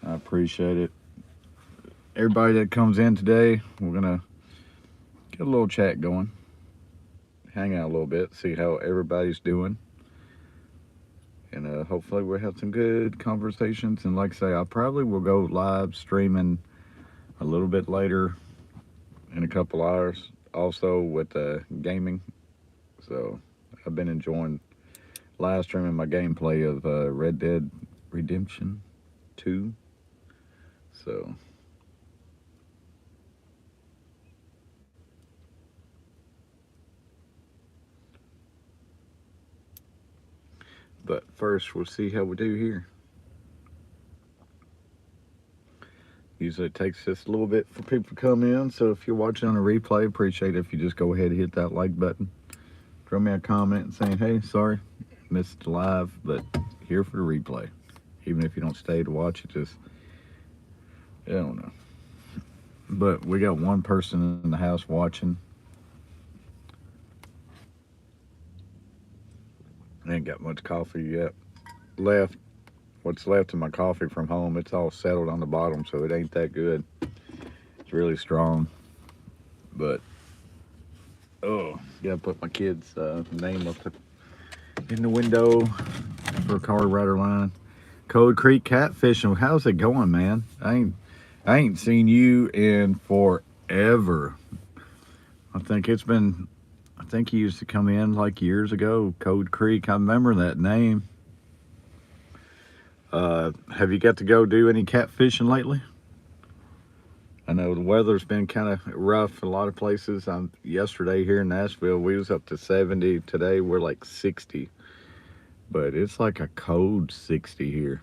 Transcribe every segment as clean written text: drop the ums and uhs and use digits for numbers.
I appreciate it. Everybody that comes in today, we're gonna get a little chat going, hang out a little bit, see how everybody's doing, and hopefully we'll have some good conversations. And like I say, I probably will go live streaming a little bit later in a couple hours, also with gaming. So I've been enjoying live streaming my gameplay of Red Dead Redemption 2. So but first, we'll see how we do here. Usually it takes just a little bit for people to come in. So if you're watching on a replay, appreciate it if you just go ahead and hit that like button. Throw me a comment saying, hey, sorry, missed the live, but here for the replay. Even if you don't stay to watch it, just, I don't know. But we got one person in the house watching. I ain't got much coffee yet left. What's left of my coffee from home, it's all settled on the bottom, so it ain't that good. It's really strong. But, oh, gotta put my kid's name up in the window for a car rider line. Code Creek Catfishing, how's it going, man? I ain't seen you in forever. I think he used to come in like years ago. Code Creek, I remember that name. Have you got to go do any catfishing lately? I know the weather's been kind of rough in a lot of places. Yesterday here in Nashville, we was up to 70. Today we're like 60. But it's like a cold 60 here.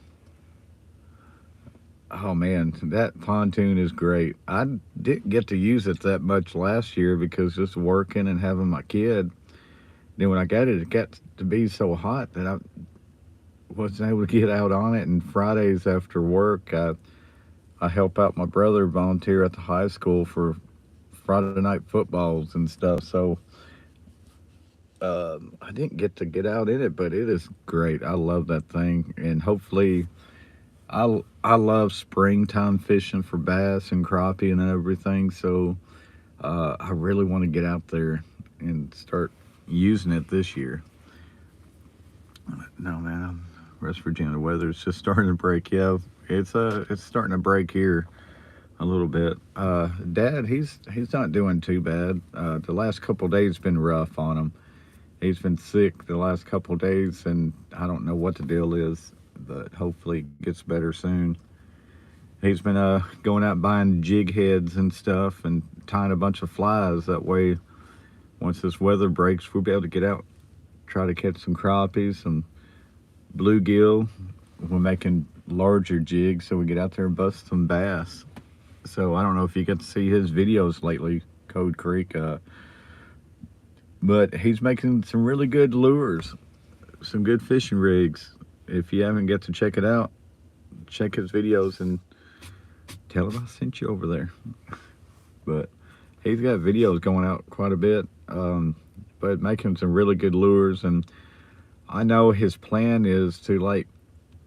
Oh man, that pontoon is great. I didn't get to use it that much last year because just working and having my kid. Then when I got it, it got to be so hot that I wasn't able to get out on it. And Fridays after work, I help out my brother volunteer at the high school for Friday night footballs and stuff. So I didn't get out in it, but it is great. I love that thing, and hopefully, I love springtime fishing for bass and crappie and everything. So I really want to get out there and start using it this year. No, man, West Virginia weather's just starting to break. Yeah, it's starting to break here a little bit. Dad, he's not doing too bad. The last couple of days been rough on him. He's been sick the last couple of days, and I don't know what the deal is, but hopefully it gets better soon. He's been going out buying jig heads and stuff and tying a bunch of flies. That way, once this weather breaks, we'll be able to get out, try to catch some crappies, some bluegill. We're making larger jigs, so we get out there and bust some bass. So I don't know if you got to see his videos lately, Code Creek, but he's making some really good lures, some good fishing rigs. If you haven't got to check it out, check his videos and tell him I sent you over there. But he's got videos going out quite a bit, but making some really good lures. And I know his plan is to like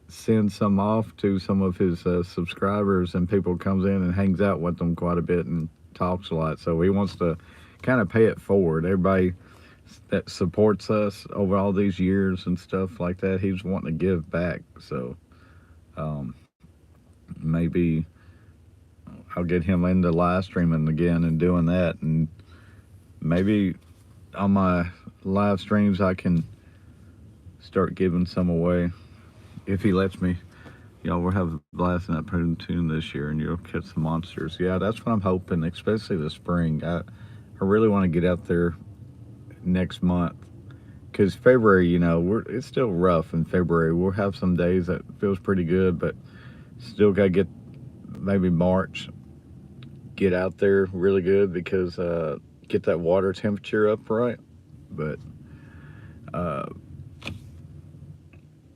send some off to some of his subscribers, and people comes in and hangs out with them quite a bit and talks a lot. So he wants to kind of pay it forward. Everybody that supports us over all these years and stuff like that, he's wanting to give back. So maybe I'll get him into live streaming again and doing that, and maybe on my live streams I can start giving some away if he lets me. Y'all will have a blast in that pontoon this year, and you'll catch some monsters. Yeah, that's what I'm hoping, especially this spring. I really want to get out there next month, because February, it's still rough in February. We'll have some days that feels pretty good, but still got to get maybe March, get out there really good, because get that water temperature up right. But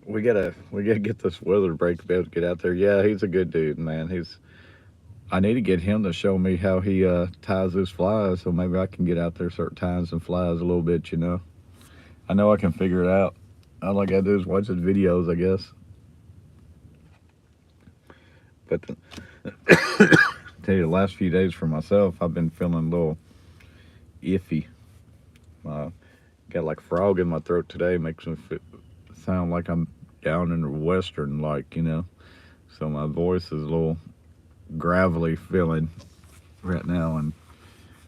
we gotta get this weather break to be able to get out there. Yeah, he's a good dude, man. I need to get him to show me how he ties his flies, so maybe I can get out there, start tying some flies a little bit. I know I can figure it out. All I gotta do is watch his videos, I guess. But tell you, the last few days for myself, I've been feeling a little iffy. Got like frog in my throat today. Makes me sound like I'm down in the western, like, you know. So my voice is a little gravelly feeling right now, and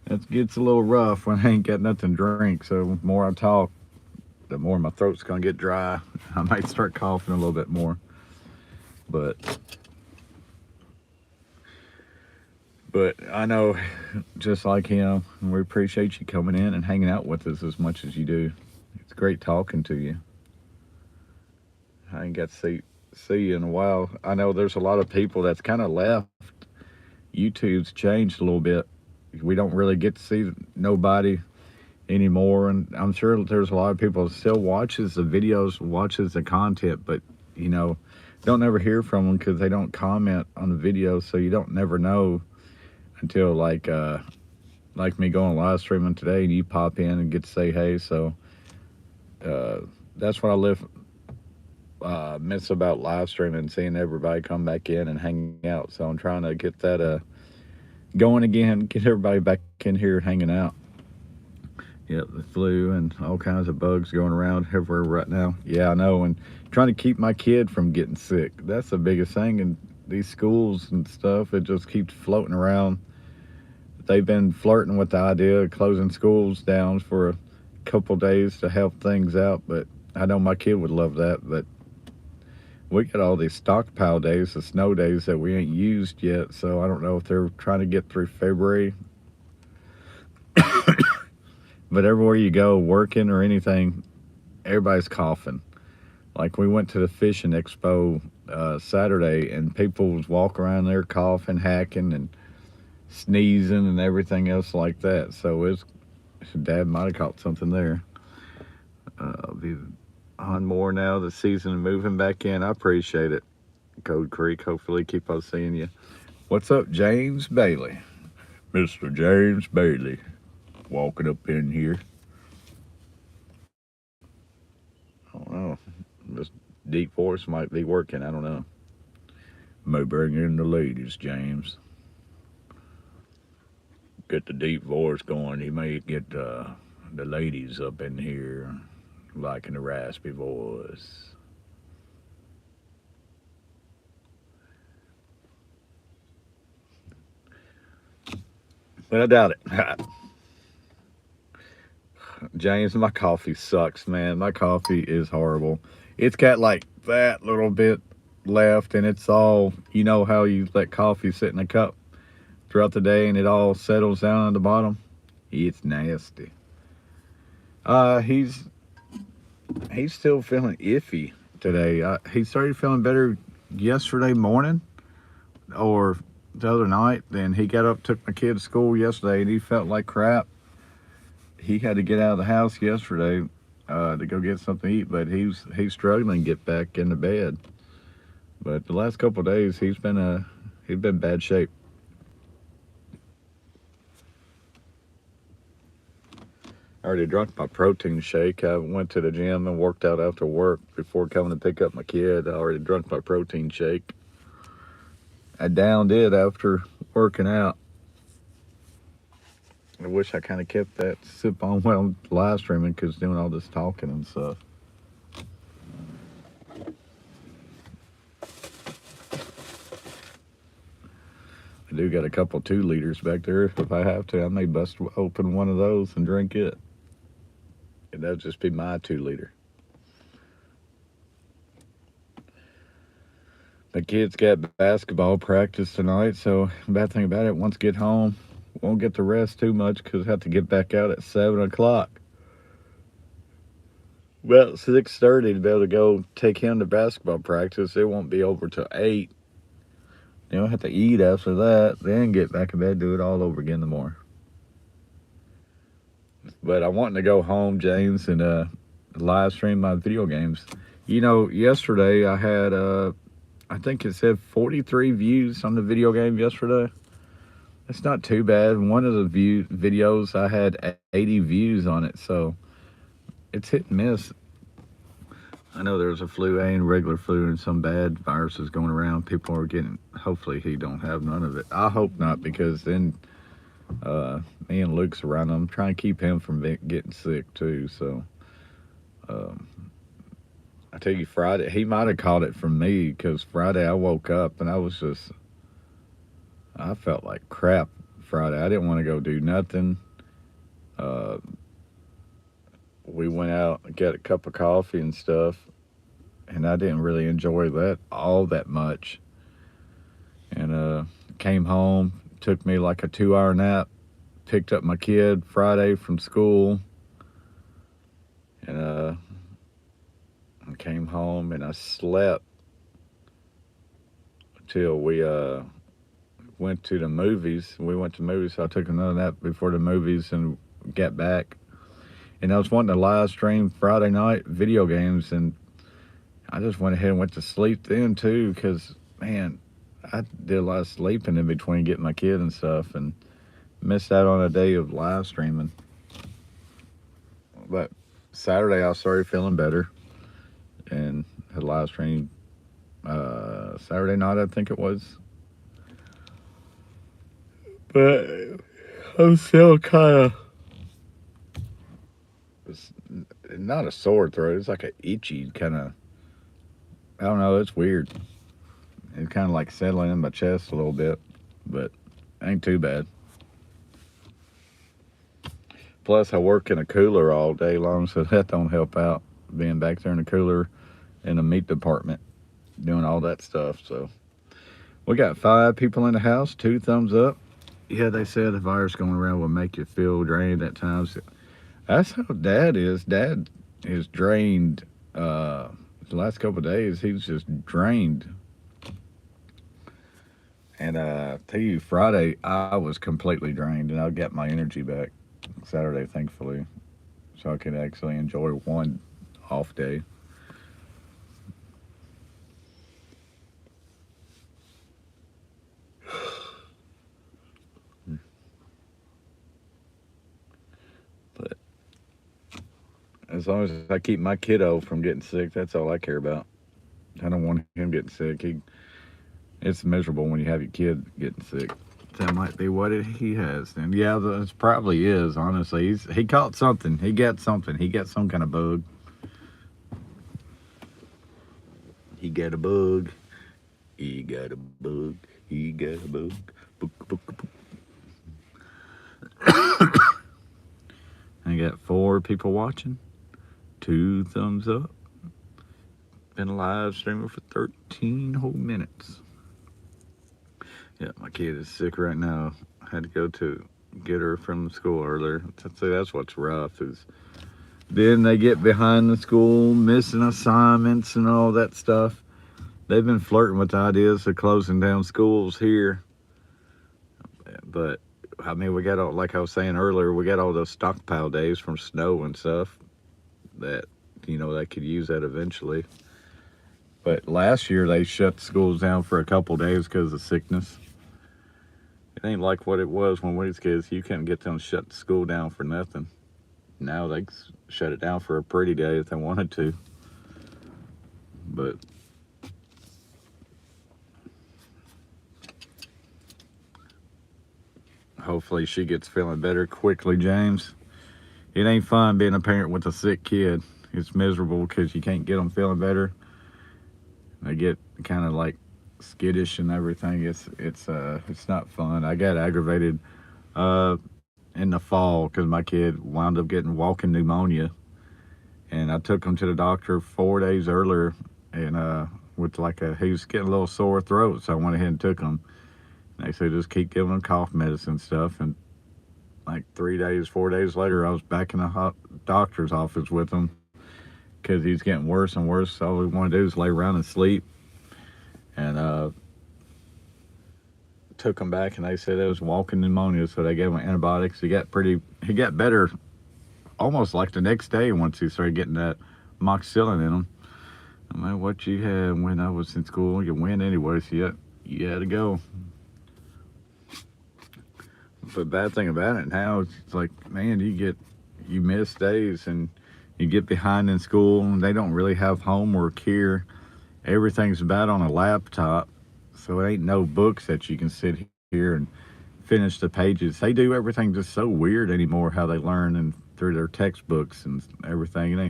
it gets a little rough when I ain't got nothing to drink. So the more I talk, the more my throat's gonna get dry. I might start coughing a little bit more. But I know, just like him, we appreciate you coming in and hanging out with us as much as you do. It's great talking to you. I ain't got to see you in a while. I know there's a lot of people that's kind of left. YouTube's changed a little bit. We don't really get to see nobody anymore, and I'm sure there's a lot of people that still watches the videos, watches the content, but you know, don't ever hear from them because they don't comment on the videos, so you don't never know until like me going live streaming today, and you pop in and get to say hey. So that's what I miss about live streaming, seeing everybody come back in and hang out. So I'm trying to get that going again, get everybody back in here hanging out. Yep, the flu and all kinds of bugs going around everywhere right now. Yeah, I know, and trying to keep my kid from getting sick. That's the biggest thing in these schools and stuff. It just keeps floating around. They've been flirting with the idea of closing schools down for a couple days to help things out, but I know my kid would love that. But we got all these stockpile days, the snow days that we ain't used yet, so I don't know if they're trying to get through February. But everywhere you go, working or anything, everybody's coughing. Like we went to the fishing expo Saturday, and people was walking around there coughing, hacking, and sneezing, and everything else like that. So Dad might have caught something there. Be on more now. The season moving back in. I appreciate it. Code Creek. Hopefully, keep on seeing you. What's up, James Bailey? Mr. James Bailey. Walking up in here. I don't know. This deep voice might be working. I don't know. May bring in the ladies, James. Get the deep voice going. He may get the ladies up in here liking the raspy voice. But I doubt it. James, my coffee sucks, man. My coffee is horrible. It's got like that little bit left, and it's all, you know how you let coffee sit in a cup throughout the day and it all settles down at the bottom? It's nasty. He's still feeling iffy today. He started feeling better yesterday morning or the other night. Then he got up, took my kid to school yesterday, and he felt like crap. He had to get out of the house yesterday to go get something to eat, but he's struggling to get back into bed. But the last couple of days, he's been bad shape. I already drank my protein shake. I went to the gym and worked out after work before coming to pick up my kid. I already drank my protein shake. I downed it after working out. I wish I kind of kept that sip on while I'm live streaming, because doing all this talking and stuff. I do got a couple 2 liters back there. If I have to, I may bust open one of those and drink it. And that'll just be my 2 liter. The kids got basketball practice tonight, so the bad thing about it, once I get home, won't get to rest too much because I have to get back out at 7 o'clock. Well, 6:30 to be able to go take him to basketball practice. It won't be over till 8. Then I'll have to eat after that, then get back in bed, do it all over again tomorrow. But I want to go home, James, and live stream my video games. You know, yesterday I had, I think it said 43 views on the video game yesterday. It's not too bad. One of the videos, I had 80 views on it, so it's hit and miss. I know there's a flu A and regular flu and some bad viruses going around. People are getting, hopefully he don't have none of it. I hope not, because then me and Luke's around him. I'm trying to keep him from getting sick too. So um, I tell you, Friday, he might have caught it from me, because Friday I woke up and I felt like crap Friday. I didn't want to go do nothing. Uh, we went out and got a cup of coffee and stuff, and I didn't really enjoy that all that much. And came home, took me like a 2 hour nap, picked up my kid Friday from school, and I came home and I slept till we went to the movies. We went to movies, so I took another nap before the movies and got back. And I was wanting to live stream Friday night video games, and I just went ahead and went to sleep then too, because man, I did a lot of sleeping in between getting my kid and stuff, and missed out on a day of live streaming. But Saturday I started feeling better and had live stream Saturday night, I think it was. But I'm still kind of, it's not a sore throat. It's like a itchy kind of, I don't know. It's weird. It's kind of like settling in my chest a little bit, but ain't too bad. Plus, I work in a cooler all day long, so that don't help out, being back there in the cooler in the meat department, doing all that stuff. So we got 5 people in the house, 2 thumbs up. Yeah, they said the virus going around will make you feel drained at times. That's how Dad is. Dad is drained. The last couple of days, he's just drained. And tell you, Friday, I was completely drained, and I got my energy back Saturday, thankfully, so I could actually enjoy one off day. But as long as I keep my kiddo from getting sick, that's all I care about. I don't want him getting sick. It's miserable when you have your kid getting sick. That might be what he has. And yeah, that probably is, honestly. He caught something. He got something. He got some kind of bug. He got a bug. He got a bug. He got a bug. Book, book, book. I got 4 people watching. 2 thumbs up. Been live streaming for 13 whole minutes. Yeah, my kid is sick right now. I had to go to get her from school earlier. That's what's rough, is then they get behind the school, missing assignments and all that stuff. They've been flirting with the ideas of closing down schools here. But, I mean, we got all, like I was saying earlier, we got all those stockpile days from snow and stuff that, they could use that eventually. But last year, they shut the schools down for a couple days because of sickness. It ain't like what it was when we was kids. You couldn't get them to shut the school down for nothing. Now they shut it down for a pretty day if they wanted to. But hopefully she gets feeling better quickly, James. It ain't fun being a parent with a sick kid. It's miserable because you can't get them feeling better. They get kind of like skittish and everything. It's not fun. I got aggravated in the fall because my kid wound up getting walking pneumonia, and I took him to the doctor 4 days earlier, and with he was getting a little sore throat, so I went ahead and took him. And they said just keep giving him cough medicine and stuff, and like 3 days, 4 days later, I was back in the doctor's office with him because he's getting worse and worse. All we want to do is lay around and sleep. And took him back, and they said it was walking pneumonia, so they gave him antibiotics. He got better almost like the next day once he started getting that moxicillin in him. I mean, what you had when I was in school, you win anyway, so you had to go. But bad thing about it now, it's like, man, you miss days, and You get behind in school, and they don't really have homework here. Everything's about on a laptop, so it ain't no books that you can sit here and finish the pages. They do everything just so weird anymore, how they learn and through their textbooks and everything. It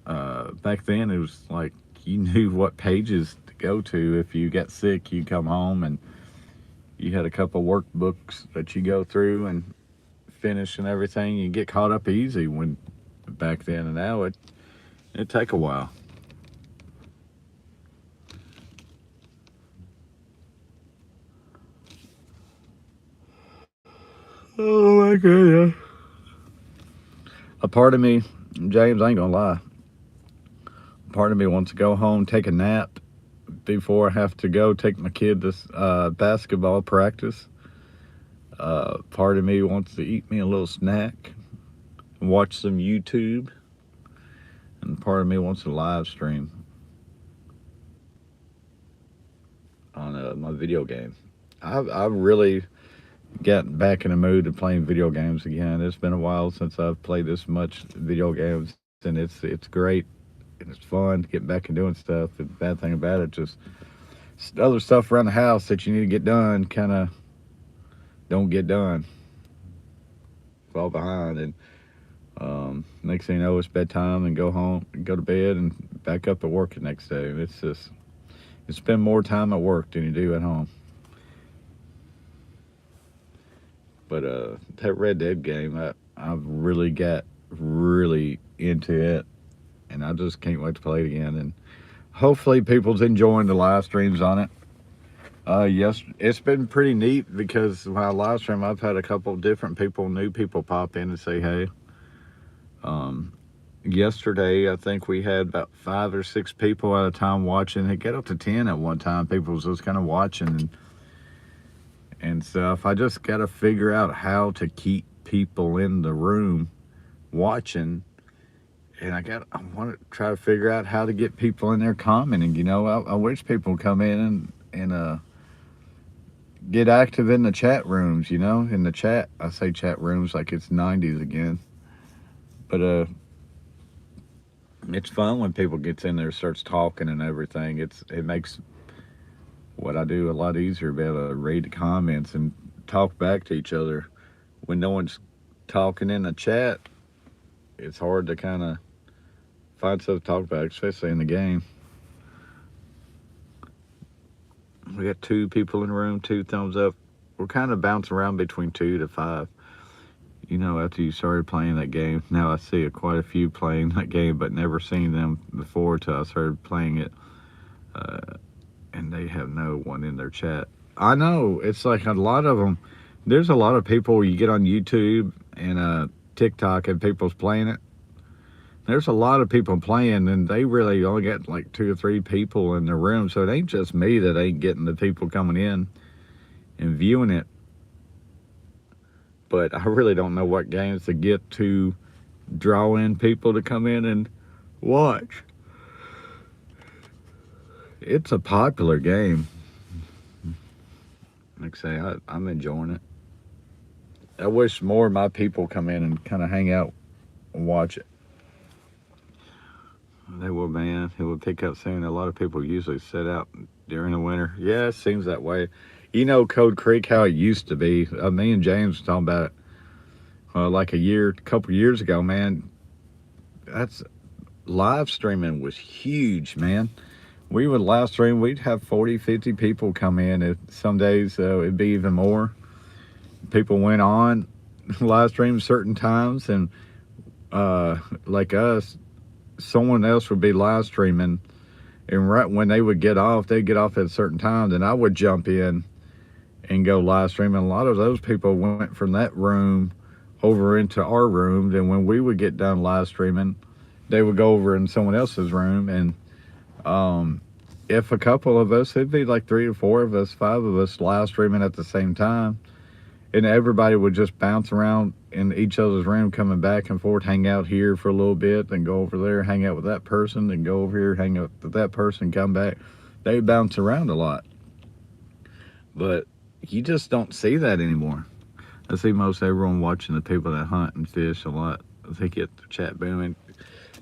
ain't, back then it was like you knew what pages to go to. If you got sick, you come home and you had a couple workbooks that you go through and finish and everything. You get caught up easy when back then, and now it take a while. Oh my goodness. A part of me, James, I ain't gonna lie, a part of me wants to go home, take a nap before I have to go take my kid to basketball practice. Part of me wants to eat me a little snack and watch some YouTube. And part of me wants to live stream on my video game. I've really gotten back in the mood of playing video games again. It's been a while since I've played this much video games, and it's great and it's fun to get back and doing stuff. The bad thing about it, just other stuff around the house that you need to get done, kind of don't get done, fall behind, and next thing you know, it's bedtime and go home, go to bed, and back up at work the next day. It's just you spend more time at work than you do at home. But that Red Dead game, I've really got really into it, and I just can't wait to play it again. And hopefully, people's enjoying the live streams on it. Yes, it's been pretty neat because when I live stream, I've had a couple different people, new people, pop in and say hey. Yesterday, I think we had about 5 or 6 people at a time watching. It got up to 10 at one time. People was just kind of watching and stuff. I just got to figure out how to keep people in the room watching, and I want to try to figure out how to get people in there commenting. You know, I wish people come in and get active in the chat rooms. You know, in the chat. I say chat rooms like it's 90s again, but it's fun when people gets in there, starts talking and everything. It makes what I do a lot easier, be able to read the comments and talk back to each other. When no one's talking in the chat, it's hard to kind of find stuff to talk about, especially in the game. We got 2 people in the room, 2 thumbs up. We're kind of bouncing around between 2 to 5. You know, after you started playing that game, now I see quite a few playing that game, but never seen them before till I started playing it. And they have no one in their chat. I know, it's like a lot of them. There's a lot of people you get on YouTube and TikTok and people's playing it. There's a lot of people playing, and they really only got like 2 or 3 people in the room, so it ain't just me that ain't getting the people coming in and viewing it. But I really don't know what games to get to draw in people to come in and watch. It's a popular game. Like I say, I'm enjoying it. I wish more of my people come in and kind of hang out and watch it. They will, man. It will pick up soon. A lot of people usually set out during the winter. Yeah, it seems that way. You know Code Creek, how it used to be. Me and James were talking about it like a couple years ago, man. That's live streaming was huge, man. We would live stream, we'd have 40, 50 people come in. Some days it'd be even more. People went on live stream certain times, and like us, someone else would be live streaming, and right when they would get off, they'd get off at a certain time, then I would jump in and go live streaming. A lot of those people went from that room over into our room. Then when we would get done live streaming, they would go over in someone else's room. And if a couple of us, it'd be like 3 or 4 of us, 5 of us live streaming at the same time, and everybody would just bounce around in each other's room, coming back and forth, hang out here for a little bit, then go over there, hang out with that person, then go over here, hang out with that person, come back. They bounce around a lot. But you just don't see that anymore. I see most everyone watching the people that hunt and fish a lot they get the chat booming.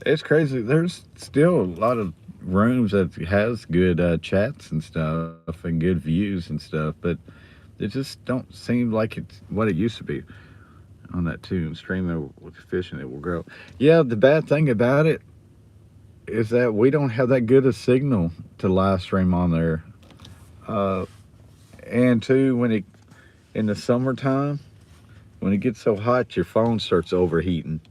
It's crazy. There's still a lot of rooms that has good chats and stuff and good views and stuff, but it just don't seem like it's what it used to be on that too. And streaming with fishing, it will grow. Yeah, the bad thing about it is that we don't have that good a signal to live stream on there. Uh, and two, when it in the summertime, when it gets so hot, your phone starts overheating.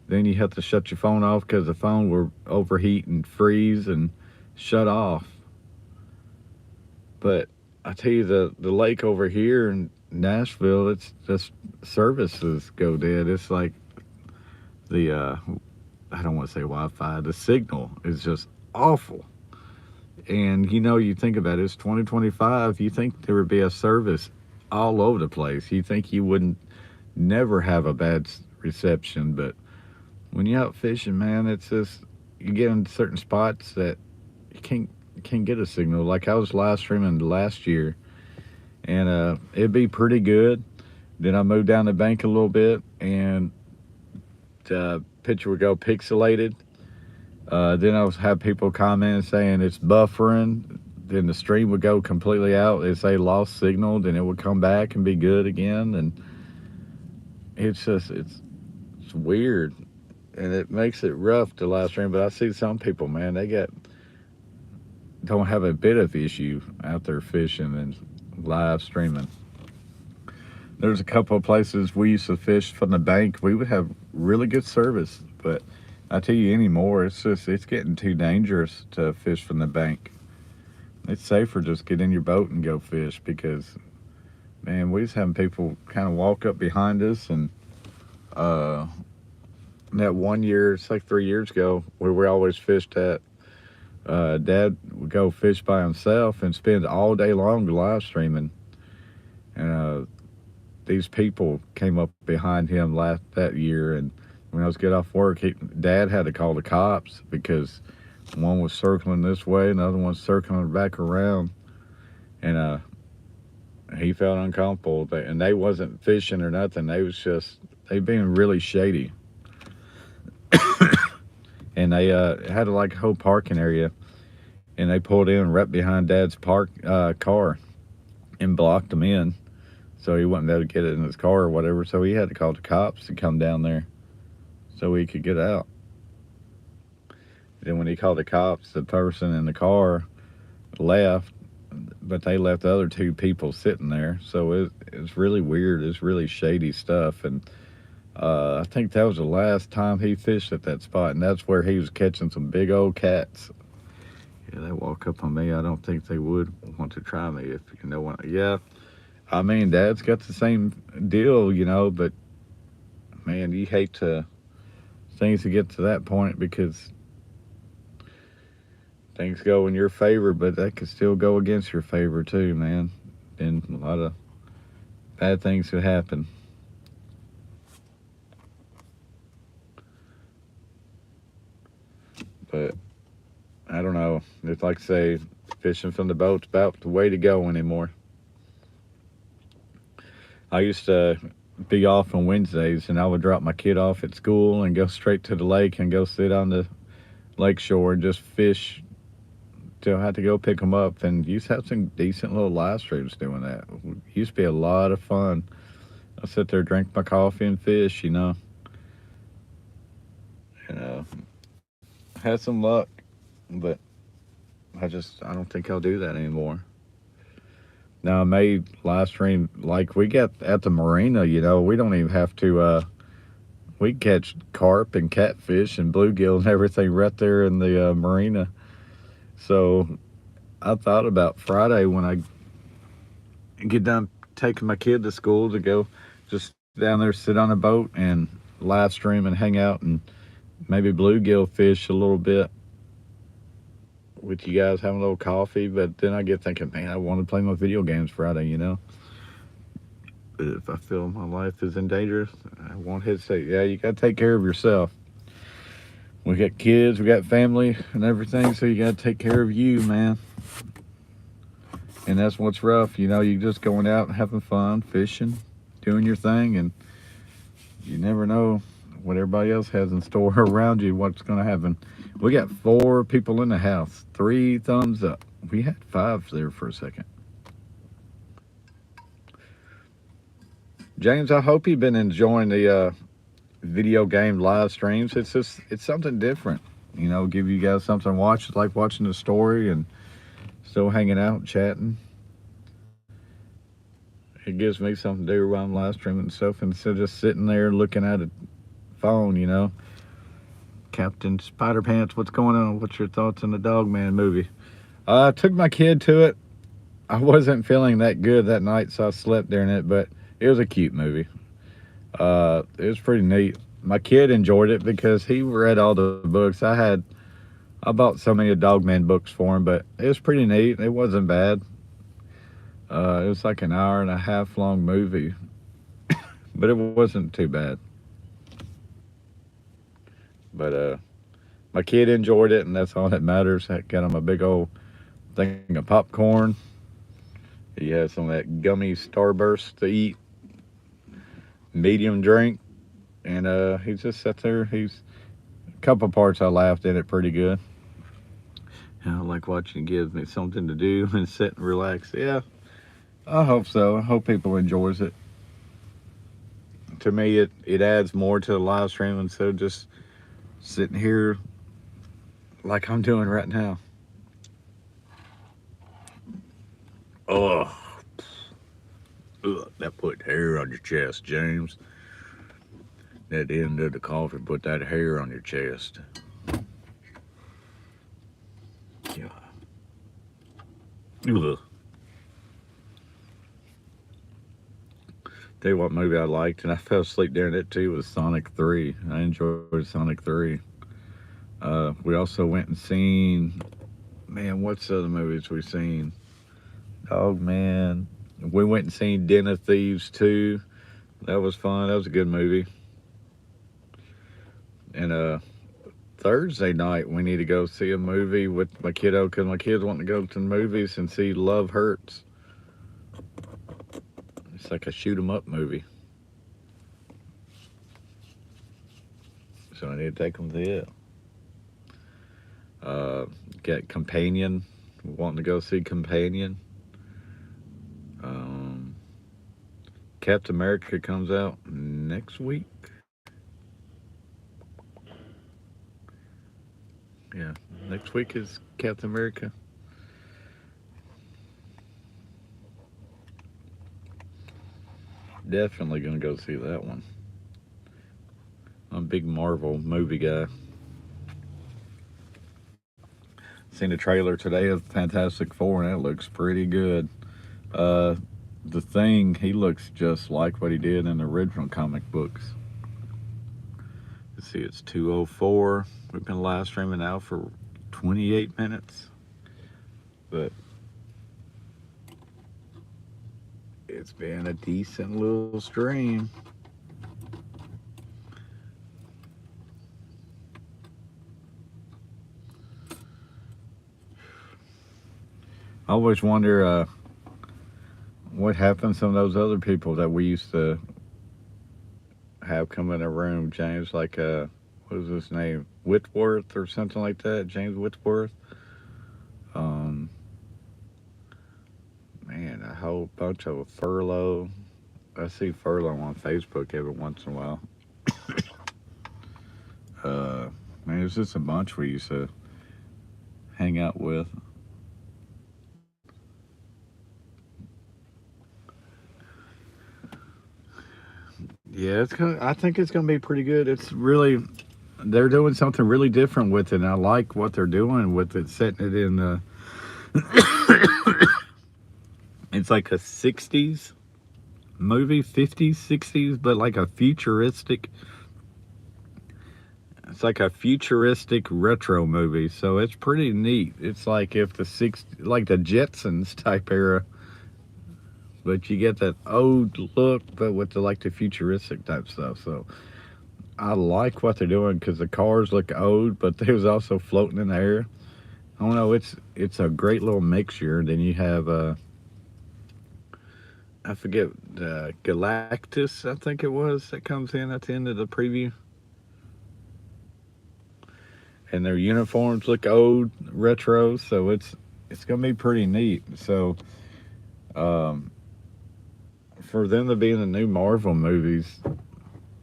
Then you have to shut your phone off because the phone will overheat and freeze and shut off. But I tell you, the lake over here in Nashville, it's just services go dead. It's like the I don't want to say Wi-Fi. The signal is just awful. And you think about it, it's 2025. You think there would be a service all over the place. You think you wouldn't never have a bad reception, but when you're out fishing, man, it's just you get in certain spots that you can't get a signal. Like I was live streaming last year, and it'd be pretty good. Then I moved down the bank a little bit, and the picture would go pixelated. Then I was have people comment saying it's buffering. Then the stream would go completely out. They say lost signal, then it would come back and be good again. And it's just it's weird, and it makes it rough to live stream. But I see some people, man, they don't have a bit of issue out there fishing and live streaming. There's a couple of places we used to fish from the bank. We would have really good service, but I tell you anymore, it's getting too dangerous to fish from the bank. It's safer just get in your boat and go fish because, man, we was having people kind of walk up behind us, and that one year, it's like 3 years ago, where we always fished at, Dad would go fish by himself and spend all day long live streaming, and these people came up behind him that year, and when I was getting off work, Dad had to call the cops because one was circling this way, another one circling back around, and he felt uncomfortable. And they wasn't fishing or nothing. They being really shady. And they had like a whole parking area, and they pulled in right behind Dad's car and blocked him in, so he wouldn't be able to get it in his car or whatever. So he had to call the cops to come down there so he could get out. Then when he called the cops, the person in the car left, but they left the other two people sitting there. So it's really weird. It's really shady stuff. And I think that was the last time he fished at that spot, and that's where he was catching some big old cats. Yeah, they walk up on me. I don't think they would want to try me if you know what. Yeah, I mean, Dad's got the same deal, but man, you hate things to get to that point because things go in your favor, but that could still go against your favor too, man. And a lot of bad things could happen. But I don't know. It's like I say, fishing from the boat's about the way to go anymore. I used to be off on Wednesdays, and I would drop my kid off at school and go straight to the lake and go sit on the lake shore and just fish till I had to go pick them up. And used to have some decent little live streams doing that. It used to be a lot of fun. I sit there, drink my coffee, and fish, Had some luck, but I don't think I'll do that anymore. Now I made live stream like we get at the marina, we don't even have to, we catch carp and catfish and bluegill and everything right there in the marina. So I thought about Friday when I get done taking my kid to school to go just down there, sit on a boat and live stream and hang out and maybe bluegill fish a little bit with you guys, having a little coffee. But then I get thinking, man, I want to play my video games Friday, But if I feel my life is in danger, I won't hesitate. Yeah, you got to take care of yourself. We got kids, we got family and everything, so you got to take care of you, man. And that's what's rough, you're just going out and having fun, fishing, doing your thing, and you never know what everybody else has in store around you, what's going to happen. We got 4 people in the house. 3 thumbs up. We had 5 there for a second. James, I hope you've been enjoying the video game live streams. It's something different. You know, give you guys something to watch. It's like watching the story and still hanging out, chatting. It gives me something to do while I'm live streaming and stuff instead of just sitting there looking at a phone, you know. Captain Spider Pants, what's going on? What's your thoughts on the Dogman movie? I took my kid to it. I wasn't feeling that good that night, so I slept during it, but it was a cute movie. It was pretty neat. My kid enjoyed it because he read all the books. I bought so many Dogman books for him, but it was pretty neat. It wasn't bad. It was like an hour and a half long movie, but it wasn't too bad. But my kid enjoyed it, and that's all that matters. I got him a big old thing of popcorn. He has some of that gummy Starburst to eat, medium drink, and he just sat there. He's a couple parts I laughed at it pretty good. I like watching it gives me something to do and sit and relax. Yeah, I hope so. I hope people enjoys it. To me, it adds more to the live stream instead of just sitting here like I'm doing right now. Oh, ugh, that put hair on your chest, James. That end of the coffee put that hair on your chest. Yeah. Ugh. Tell you what movie I liked, and I fell asleep during it too, was Sonic 3. I enjoyed Sonic 3. We also went and seen, man, what's the other movies we seen? Dogman. We went and seen Den of Thieves 2. That was fun. That was a good movie. And Thursday night, we need to go see a movie with my kiddo, because my kids want to go to the movies and see Love Hurts. It's like a shoot 'em up movie. So I need to take them to it. Get Companion. Wanting to go see Companion. Captain America comes out next week. Yeah, next week is Captain America. Definitely gonna go see that one. I'm a big Marvel movie guy. Seen a trailer today of Fantastic Four, and it looks pretty good. The Thing, he looks just like what he did in the original comic books. Let's see, it's 2:04. We've been live streaming now for 28 minutes, but it's been a decent little stream. I always wonder what happened to some of those other people that we used to have come in a room, James, like what was his name, Whitworth or something like that, James Whitworth. Man, a whole bunch of Furlough. I see Furlough on Facebook every once in a while. Man, it's just a bunch we used to hang out with. Yeah, I think it's gonna be pretty good. It's really, they're doing something really different with it, and I like what they're doing with it, setting it in it's like a 60s movie, 50s, 60s, but like a futuristic, it's like a futuristic retro movie, so it's pretty neat. It's like if like the Jetsons type era, but you get that old look, but with the futuristic type stuff. So I like what they're doing because the cars look old, but they was also floating in the air. I don't know. It's a great little mixture. Then you have I forget Galactus, I think it was, that comes in at the end of the preview. and their uniforms look old, retro. So it's gonna be pretty neat. So um, for them to be in the new Marvel movies,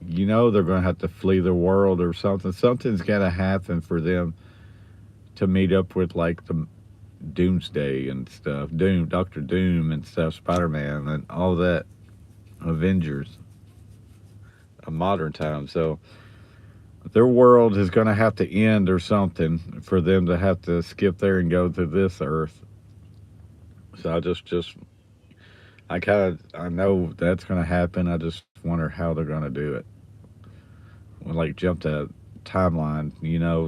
they're gonna have to flee the world or something. Something's gotta happen for them to meet up with like the Doomsday and stuff, Doctor Doom and stuff, Spider Man and all that, Avengers, a modern time. So their world is going to have to end or something for them to have to skip there and go to this Earth. So I know that's going to happen. I just wonder how they're going to do it. Well, like jump to timeline,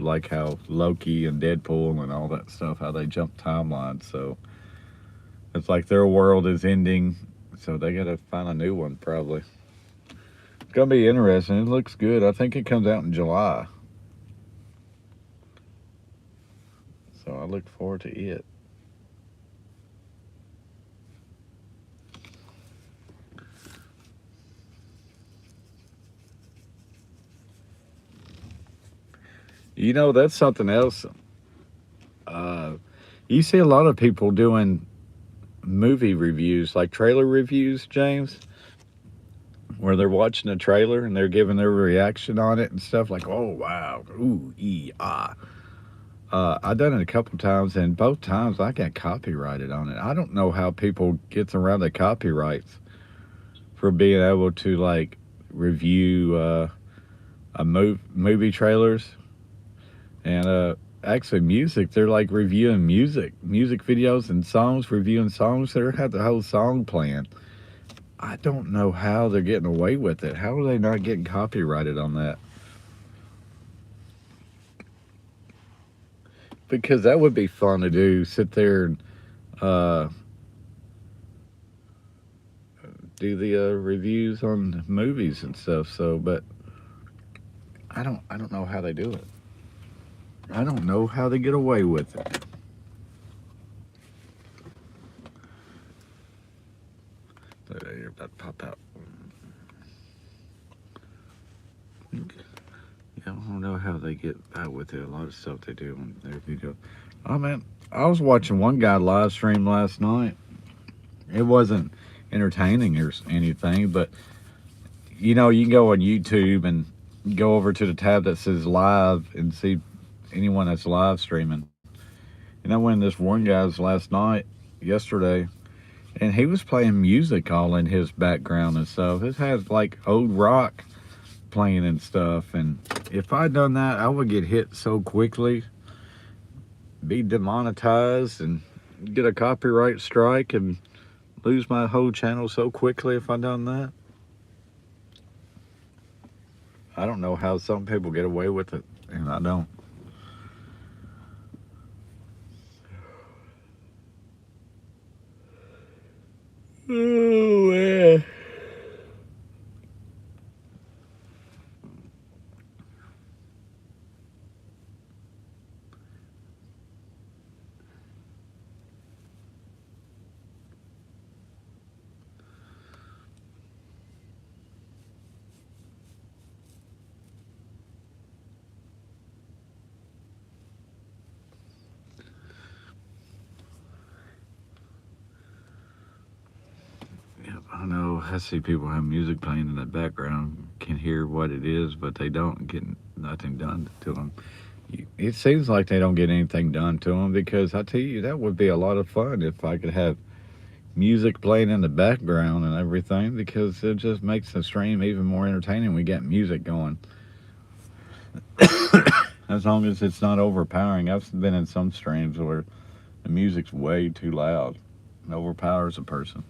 like how Loki and Deadpool and all that stuff, how they jump timelines. So it's like their world is ending, so they got to find a new one probably. It's gonna be interesting. It looks good. I think it comes out in July, so I look forward to it. That's something else. Uh, you see a lot of people doing movie reviews, like trailer reviews, James, where they're watching a trailer and they're giving their reaction on it and stuff like, "Oh wow, ooh, ah." I've done it a couple times, and both times I got copyrighted on it. I don't know how people gets around the copyrights for being able to like review movie trailers and actually music. They're like reviewing music videos and songs, reviewing songs. They have the whole song playing. I don't know how they're getting away with it. How are they not getting copyrighted on that? Because that would be fun to do. Sit there and uh, do the reviews on movies and stuff. So, but I don't know how they do it. I don't know how they get away with it. You're about to pop out. Yeah, I don't know how they get out with it. A lot of stuff they do on their video. Oh man, I was watching one guy live stream last night. It wasn't entertaining or anything, but you can go on YouTube and go over to the tab that says live and see anyone that's live streaming. When this one guy's last night, yesterday, and he was playing music all in his background and stuff. It has like old rock playing and stuff. And if I'd done that, I would get hit so quickly, be demonetized, and get a copyright strike and lose my whole channel so quickly if I'd done that. I don't know how some people get away with it, and I don't. Oh, man. Yeah, I know. I see people have music playing in the background, can hear what it is, but they don't get nothing done to them. It seems like they don't get anything done to them because I tell you, that would be a lot of fun if I could have music playing in the background and everything because it just makes the stream even more entertaining. We got music going. As long as it's not overpowering. I've been in some streams where the music's way too loud and overpowers a person.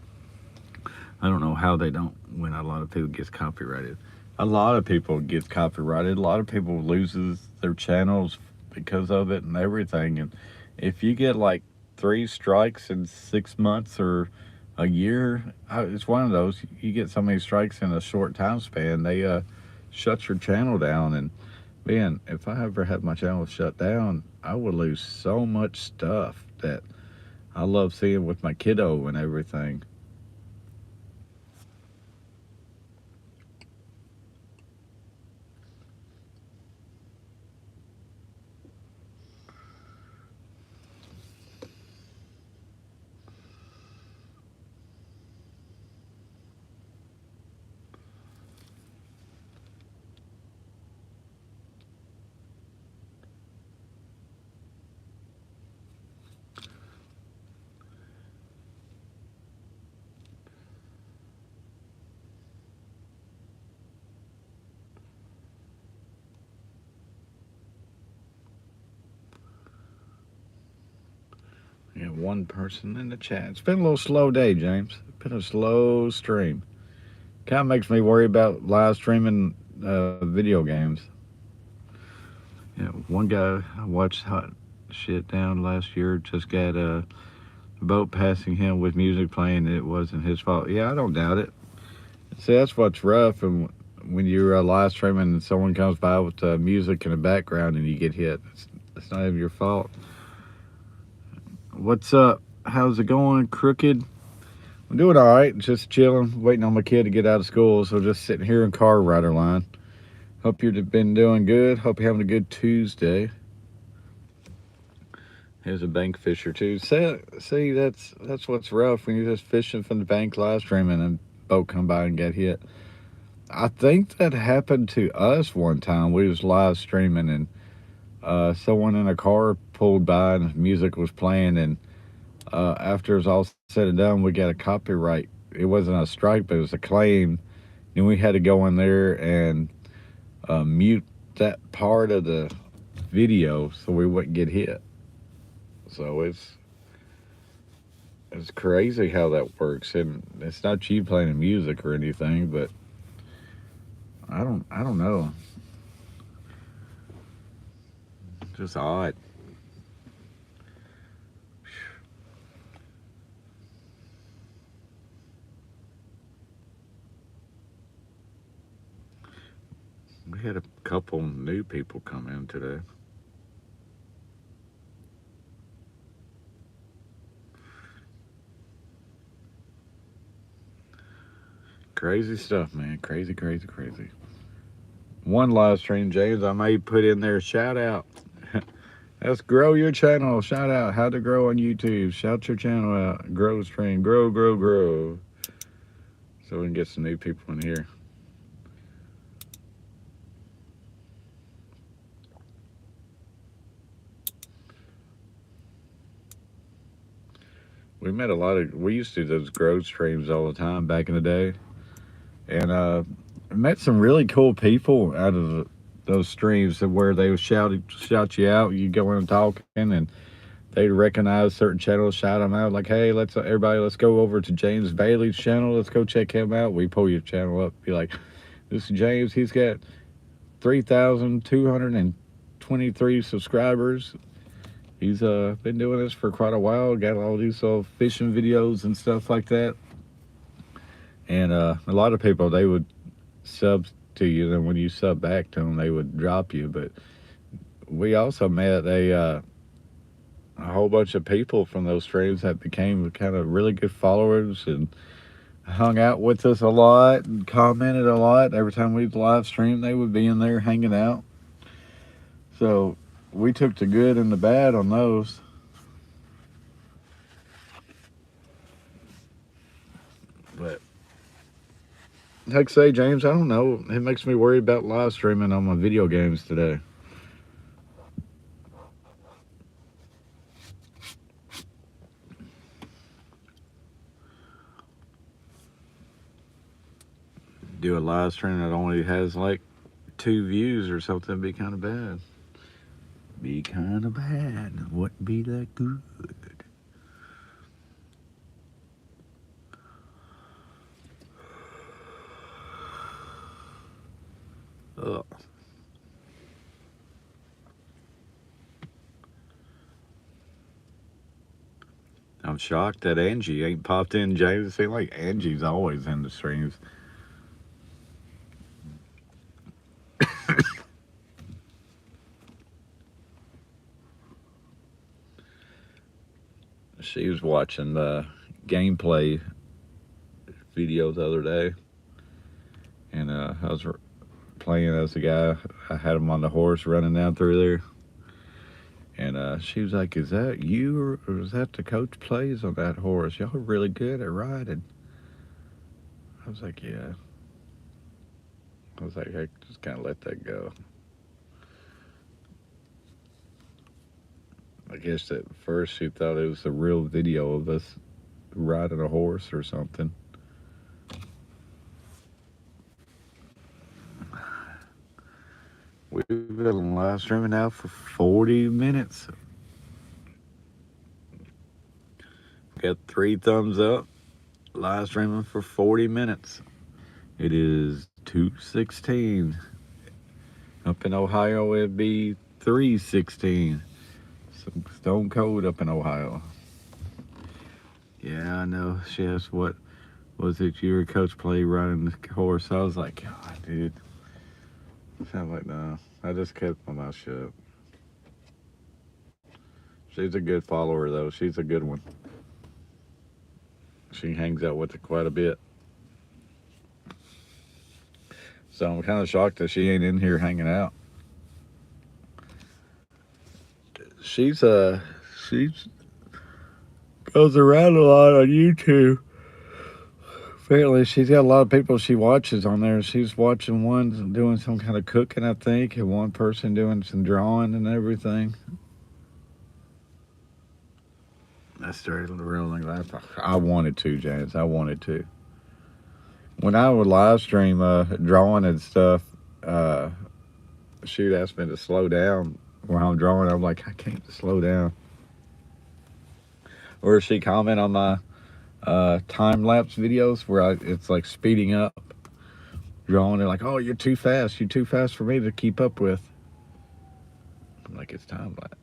I don't know how they don't when a lot of people gets copyrighted. A lot of people gets copyrighted. A lot of people loses their channels because of it and everything. And if you get like 3 strikes in 6 months or a year, it's one of those. You get so many strikes in a short time span, they shut your channel down. And man, if I ever had my channel shut down, I would lose so much stuff that I love seeing with my kiddo and everything. one person in the chat. It's been a little slow day, James. It's been a slow stream. Kind of makes me worry about live streaming video games. Yeah, one guy I watched hot shit down last year just got a boat passing him with music playing. It wasn't his fault. Yeah, I don't doubt it. See, that's what's rough, and when you're live streaming and someone comes by with music in the background and you get hit, it's not even your fault. What's up? How's it going, Crooked? I'm doing all right. Just chilling, waiting on my kid to get out of school, so just sitting here in car rider line. Hope you've been doing good. Hope you're having a good Tuesday. Here's a bank fisher too. See, that's what's rough when you're just fishing from the bank live streaming and a boat come by and get hit. I think that happened to us one time. We was live streaming and someone in a car pulled by and music was playing, and after it was all said and done, we got a copyright. It wasn't a strike, but it was a claim, and we had to go in there and mute that part of the video so we wouldn't get hit. So it's crazy how that works, and it's not you playing music or anything, but I don't know. Just odd. We had a couple new people come in today. Crazy stuff, man. Crazy. One live stream, James, I may put in there, shout out. Let's grow your channel. Shout out how to grow on YouTube. Shout your channel out. Grow stream. Grow. So we can get some new people in here. We used to do those grow streams all the time back in the day. And met some really cool people out of those streams where they would shout you out. You go in talking, and they'd recognize certain channels, shout them out like, "Hey, let's go over to James Bailey's channel. Let's go check him out." We pull your channel up, be like, "This is James. He's got 3,223 subscribers. He's been doing this for quite a while. Got all these fishing videos and stuff like that." And a lot of people, they would sub to you, then when you sub back to them, they would drop you. But we also met a whole bunch of people from those streams that became kind of really good followers and hung out with us a lot and commented a lot. Every time we'd live stream, they would be in there hanging out. So we took the good and the bad on those. But like I say, James, I don't know. It makes me worry about live streaming on my video games today. Do a live stream that only has like 2 views or something, be kind of bad. Wouldn't be that good. Ugh. I'm shocked that Angie ain't popped in, James. It seems like Angie's always in the streams. She was watching the gameplay video the other day, and I was playing as a guy. I had him on the horse running down through there, and she was like, "Is that you, or is that the coach plays on that horse? Y'all are really good at riding." I was like, "Yeah." I was like, I just kind of let that go. I guess at first she thought it was a real video of us riding a horse or something. We've been live streaming now for 40 minutes. got 3 thumbs up. Live streaming for 40 minutes. It is 2:16. Up in Ohio, it'd be 3:16. Some stone cold up in Ohio. Yeah, I know. She asked, what was it you or Coach play running the course? I was like, God, dude. I'm like, no. I just kept my mouth shut. She's a good follower, though. She's a good one. She hangs out with it quite a bit. So I'm kind of shocked that she ain't in here hanging out. She's goes around a lot on YouTube. Apparently, she's got a lot of people she watches on there. She's watching one doing some kind of cooking, I think, and one person doing some drawing and everything. I started rolling laugh. I wanted to, James. I wanted to. When I would live stream drawing and stuff, she'd ask me to slow down while I'm drawing. I'm like, I can't slow down. Or she comment on my time-lapse videos where it's like speeding up, drawing. They're like, oh, you're too fast. You're too fast for me to keep up with. I'm like, it's time-lapse.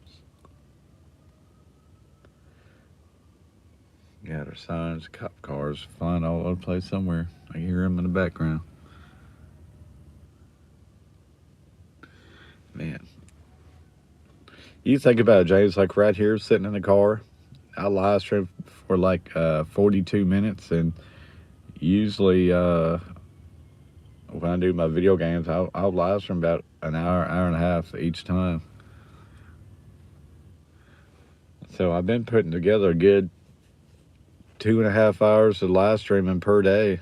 Got her signs, cop cars flying all over the place somewhere. I can hear them in the background. Man. You think about it, James, like right here, sitting in the car. I live stream for like 42 minutes, and usually when I do my video games, I'll live stream about an hour, hour and a half each time. So I've been putting together a good 2.5 hours of live streaming per day,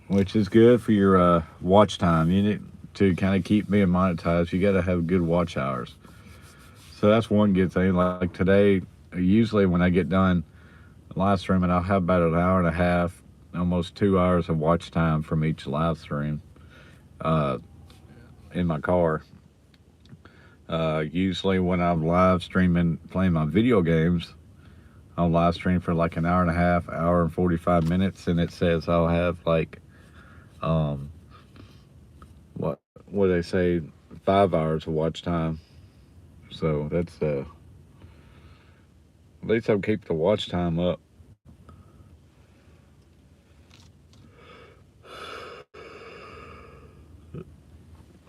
which is good for your watch time. You need to kind of keep being monetized. You got to have good watch hours. So that's one good thing. Like today, usually when I get done live streaming, I'll have about an hour and a half, almost 2 hours of watch time from each live stream in my car. Usually when I'm live streaming, playing my video games, I'll live stream for like an hour and a half, hour and 45 minutes, and it says I'll have like, what do they say, 5 hours of watch time. So that's, at least I'll keep the watch time up.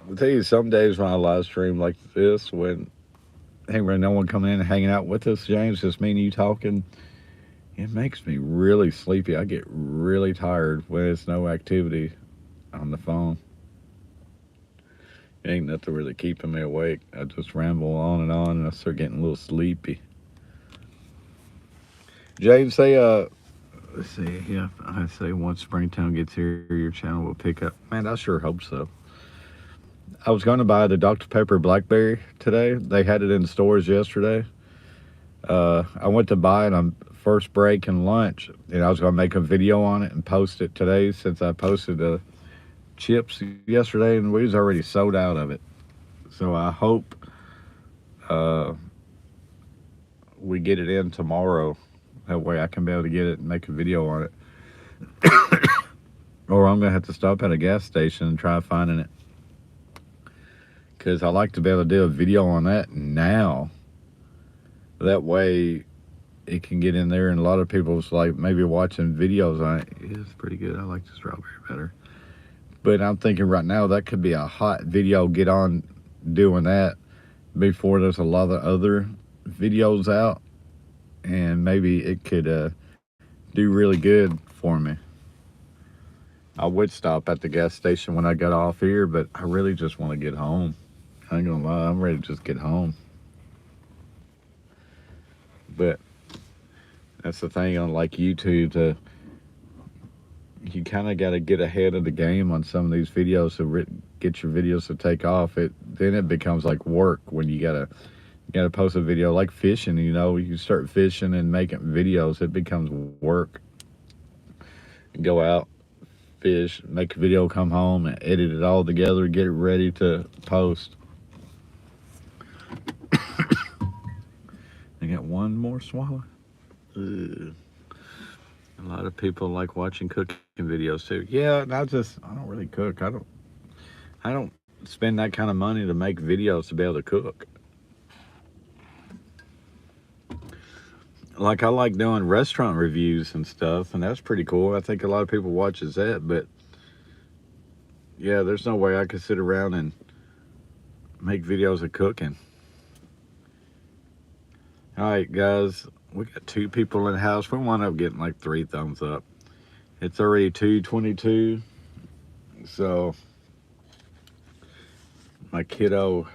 I'll tell you, some days when I live stream like this, when ain't really no one coming in and hanging out with us, James, just me and you talking, it makes me really sleepy. I get really tired when it's no activity on the phone. It ain't nothing really keeping me awake. I just ramble on, and I start getting a little sleepy. James, say, let's see, yeah, I say once Springtown gets here, your channel will pick up. Man, I sure hope so. I was going to buy the Dr. Pepper Blackberry today. They had it in stores yesterday. I went to buy it on first break and lunch, and I was going to make a video on it and post it today, since I posted the chips yesterday, and we was already sold out of it. So I hope we get it in tomorrow. That way I can be able to get it and make a video on it. Or I'm going to have to stop at a gas station and try finding it, because I like to be able to do a video on that now. That way it can get in there, and a lot of people's like maybe watching videos on it. It's pretty good. I like the strawberry better. But I'm thinking right now that could be a hot video. Get on doing that before there's a lot of other videos out, and maybe it could do really good for me. I would stop at the gas station when I got off here, but I really just want to get home. I ain't gonna lie, I'm ready to just get home. But that's the thing on like YouTube, you kind of got to get ahead of the game on some of these videos to get your videos to take off. Then it becomes like work when you gotta post a video like fishing. You know, you start fishing and making videos, it becomes work. You go out, fish, make a video, come home and edit it all together, get it ready to post. I got one more swallow. Ugh. A lot of people like watching cooking videos too. Yeah, and I don't really cook. I don't spend that kind of money to make videos to be able to cook. Like I like doing restaurant reviews and stuff, and that's pretty cool. I think a lot of people watches that, but yeah, there's no way I could sit around and make videos of cooking. All right, guys, we got 2 people in the house. We wind up getting like 3 thumbs up. It's already 2:22, so my kiddo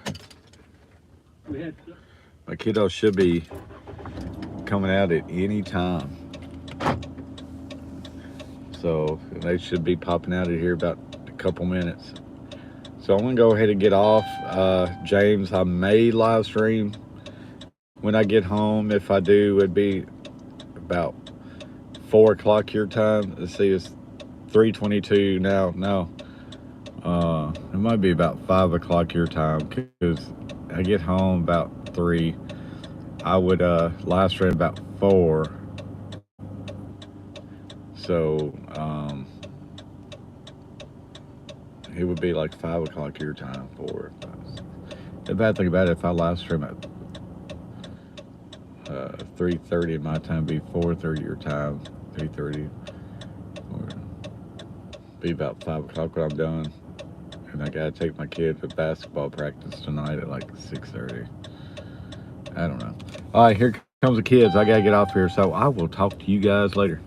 should be coming out at any time. So they should be popping out of here about a couple minutes. So I'm gonna go ahead and get off. James, I may live stream when I get home. If I do, it'd be about 4 o'clock your time. Let's see, it's 3:22 now. No, it might be about 5 o'clock your time because I get home about 3. I would live stream about 4. So it would be like 5 o'clock your time. 4. The bad thing about it, if I live stream at 3:30 my time, be 4:30 your time. 3:30, or be about 5 o'clock when I'm done. And I gotta take my kid to basketball practice tonight at like 6:30. I don't know. All right, here comes the kids. I gotta get off here, so I will talk to you guys later.